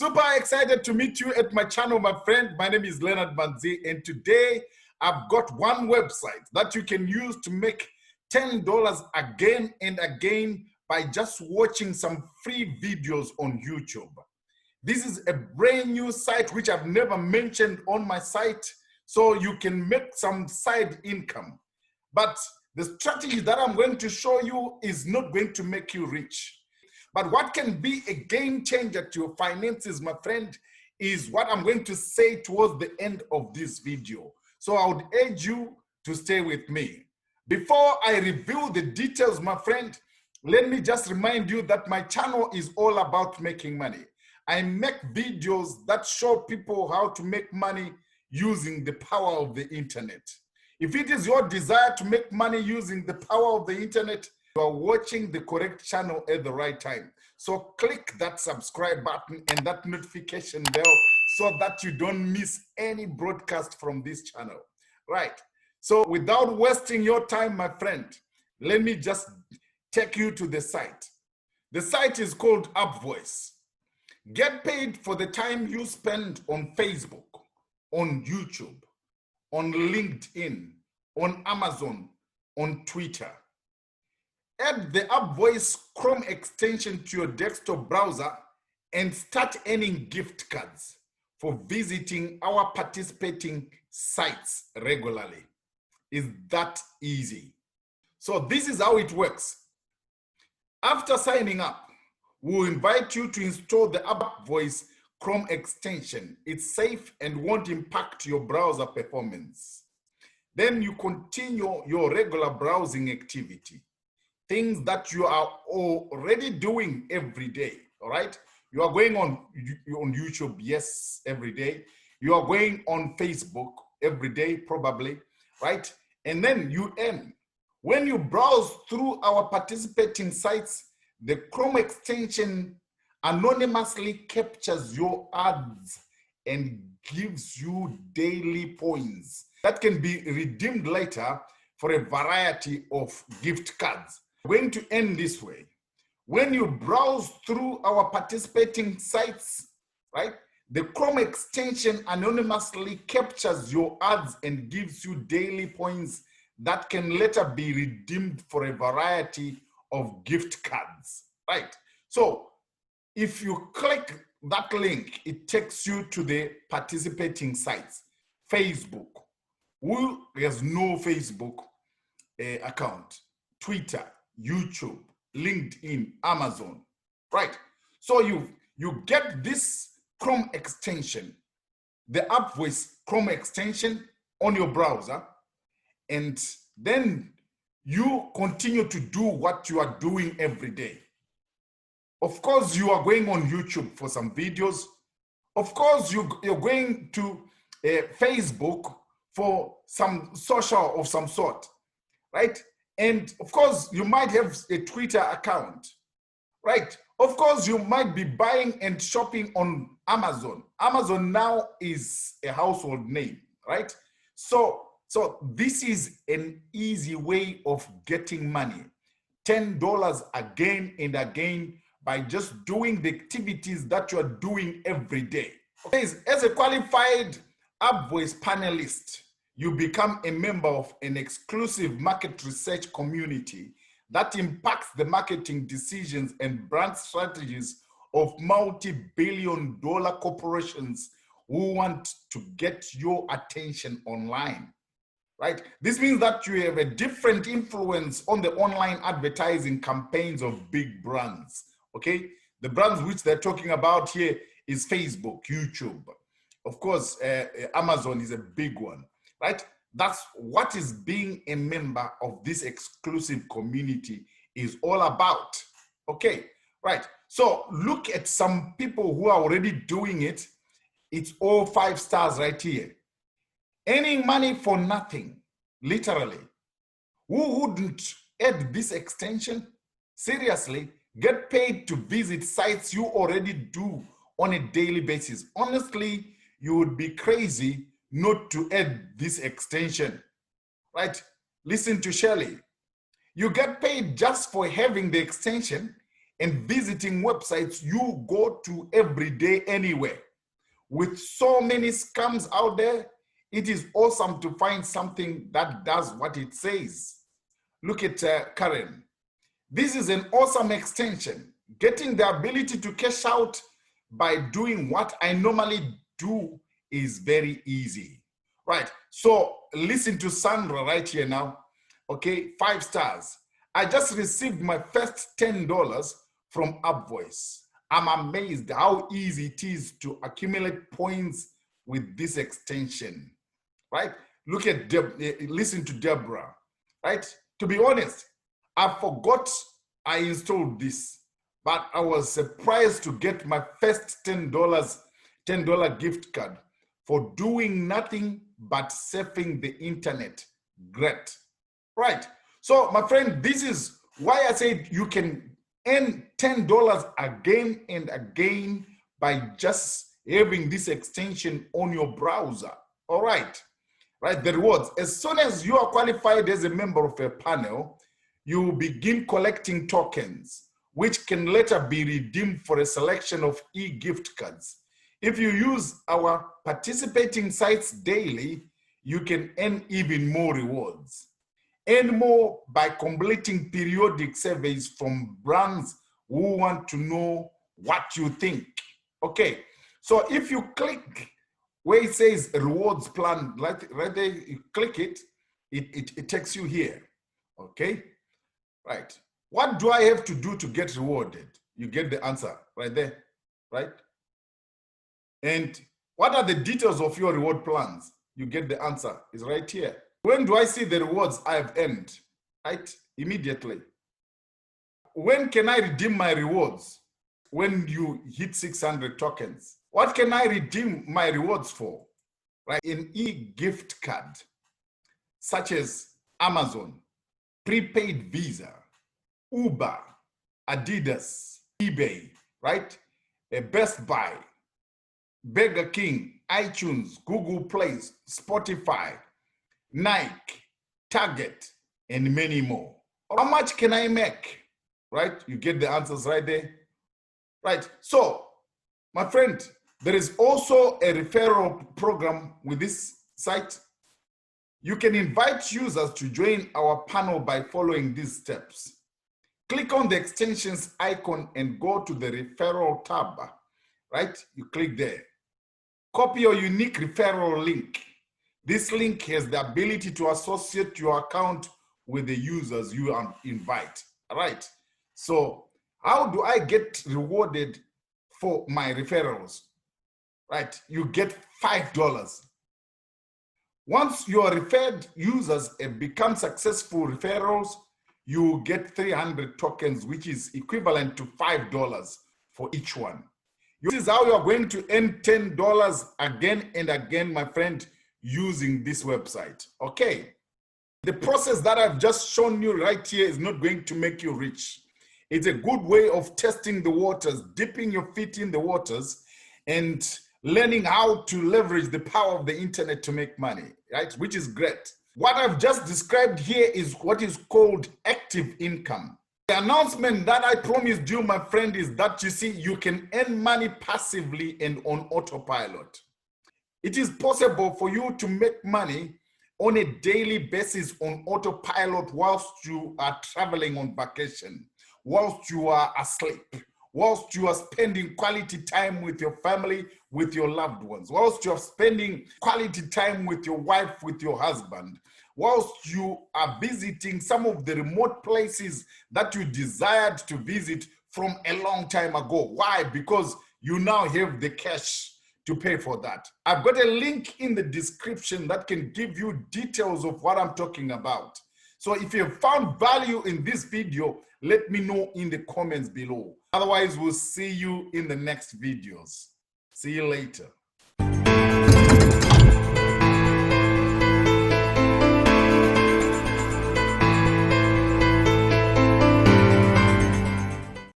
super excited to meet you at my channel, my friend. My name is Leonard Manzi, and today I've got one website that you can use to make $10 again and again by just watching some free videos on YouTube. This is a brand new site which I've never mentioned on my site, so you can make some side income. But the strategy that I'm going to show you is not going to make you rich. But what can be a game changer to your finances, my friend, is what I'm going to say towards the end of this video. So I would urge you to stay with me. Before I reveal the details, my friend, let me just remind you that my channel is all about making money. I make videos that show people how to make money using the power of the internet. If it is your desire to make money using the power of the internet, you are watching the correct channel at the right time. So click that subscribe button and that notification bell so that you don't miss any broadcast from this channel. Right. So without wasting your time, my friend, let me just take you to the site. The site is called UpVoice. Get paid for the time you spend on Facebook, on YouTube, on LinkedIn, on Amazon, on Twitter. Add the UpVoice Chrome extension to your desktop browser and start earning gift cards for visiting our participating sites regularly. It's that easy. So this is how it works. After signing up, we'll invite you to install the UpVoice Chrome extension. It's safe and won't impact your browser performance. Then you continue your regular browsing activity. Things that you are already doing every day, all right? You are going on YouTube, yes, every day. You are going on Facebook every day, probably, right? And then you earn. When you browse through our participating sites, the Chrome extension anonymously captures your ads and gives you daily points that can be redeemed later for a variety of gift cards. Going to end this way. When you browse through our participating sites, right, the Chrome extension anonymously captures your ads and gives you daily points that can later be redeemed for a variety of gift cards, right? So if you click that link, it takes you to the participating sites. Facebook. Who has no Facebook account? Twitter, YouTube, LinkedIn, Amazon, right? So you get this Chrome extension, the UpVoice Chrome extension on your browser, and then you continue to do what you are doing every day. Of course, you are going on YouTube for some videos. Of course, you're going to Facebook for some social of some sort, right? And of course, you might have a Twitter account, right? Of course, you might be buying and shopping on Amazon. Amazon now is a household name, right? So this is an easy way of getting money. $10 again and again by just doing the activities that you are doing every day. As a qualified UpVoice panelist, you become a member of an exclusive market research community that impacts the marketing decisions and brand strategies of multi-billion-dollar corporations who want to get your attention online, right? This means that you have a different influence on the online advertising campaigns of big brands, okay? The brands which they're talking about here is Facebook, YouTube. Of course, Amazon is a big one. Right? That's what is being a member of this exclusive community is all about. Okay, right. So look at some people who are already doing it. It's all 5 stars right here. Earning money for nothing, literally. Who wouldn't add this extension? Seriously, get paid to visit sites you already do on a daily basis. Honestly, you would be crazy not to add this extension, right? Listen to Shelley. You get paid just for having the extension and visiting websites you go to every day anyway. With so many scams out there, it is awesome to find something that does what it says. Look at Karen. This is an awesome extension. Getting the ability to cash out by doing what I normally do is very easy. Right, so listen to Sandra right here now. Okay, 5 stars. I just received my first $10 from UpVoice. I'm amazed how easy it is to accumulate points with this extension. Right, look at listen to Deborah. Right, to be honest, I forgot I installed this, but I was surprised to get my first $10 gift card for doing nothing but surfing the internet. Great. Right. So, my friend, this is why I said you can earn $10 again and again by just having this extension on your browser. All right. Right. The rewards. As soon as you are qualified as a member of a panel, you will begin collecting tokens, which can later be redeemed for a selection of e-gift cards. If you use our participating sites daily, you can earn even more rewards. Earn more by completing periodic surveys from brands who want to know what you think. Okay, so if you click where it says rewards plan, right there, you click it, it takes you here. Okay, right. What do I have to do to get rewarded? You get the answer right there, right? And what are the details of your reward plans? You get the answer, it's right here. When do I see the rewards I have earned? Right, immediately. When can I redeem my rewards? When you hit 600 tokens. What can I redeem my rewards for? Right, an e-gift card, such as Amazon, prepaid Visa, Uber, Adidas, eBay, right? A Best Buy, Burger King, iTunes, Google Play, Spotify, Nike, Target, and many more. How much can I make? Right? You get the answers right there. Right. So, my friend, there is also a referral program with this site. You can invite users to join our panel by following these steps. Click on the extensions icon and go to the referral tab, right? You click there. Copy your unique referral link. This link has the ability to associate your account with the users you invite, all right? So how do I get rewarded for my referrals? Right, you get $5. Once your referred users have become successful referrals, you get 300 tokens, which is equivalent to $5 for each one. This is how you are going to earn $10 again and again, my friend, using this website. Okay. The process that I've just shown you right here is not going to make you rich. It's a good way of testing the waters, dipping your feet in the waters, and learning how to leverage the power of the internet to make money, right? Which is great. What I've just described here is what is called active income. The announcement that I promised you, my friend, is that you see, you can earn money passively and on autopilot. It is possible for you to make money on a daily basis on autopilot whilst you are traveling on vacation, whilst you are asleep, whilst you are spending quality time with your family, with your loved ones, whilst you are spending quality time with your wife, with your husband, whilst you are visiting some of the remote places that you desired to visit from a long time ago. Why? Because you now have the cash to pay for that. I've got a link in the description that can give you details of what I'm talking about. So if you have found value in this video, let me know in the comments below. Otherwise, we'll see you in the next videos. See you later.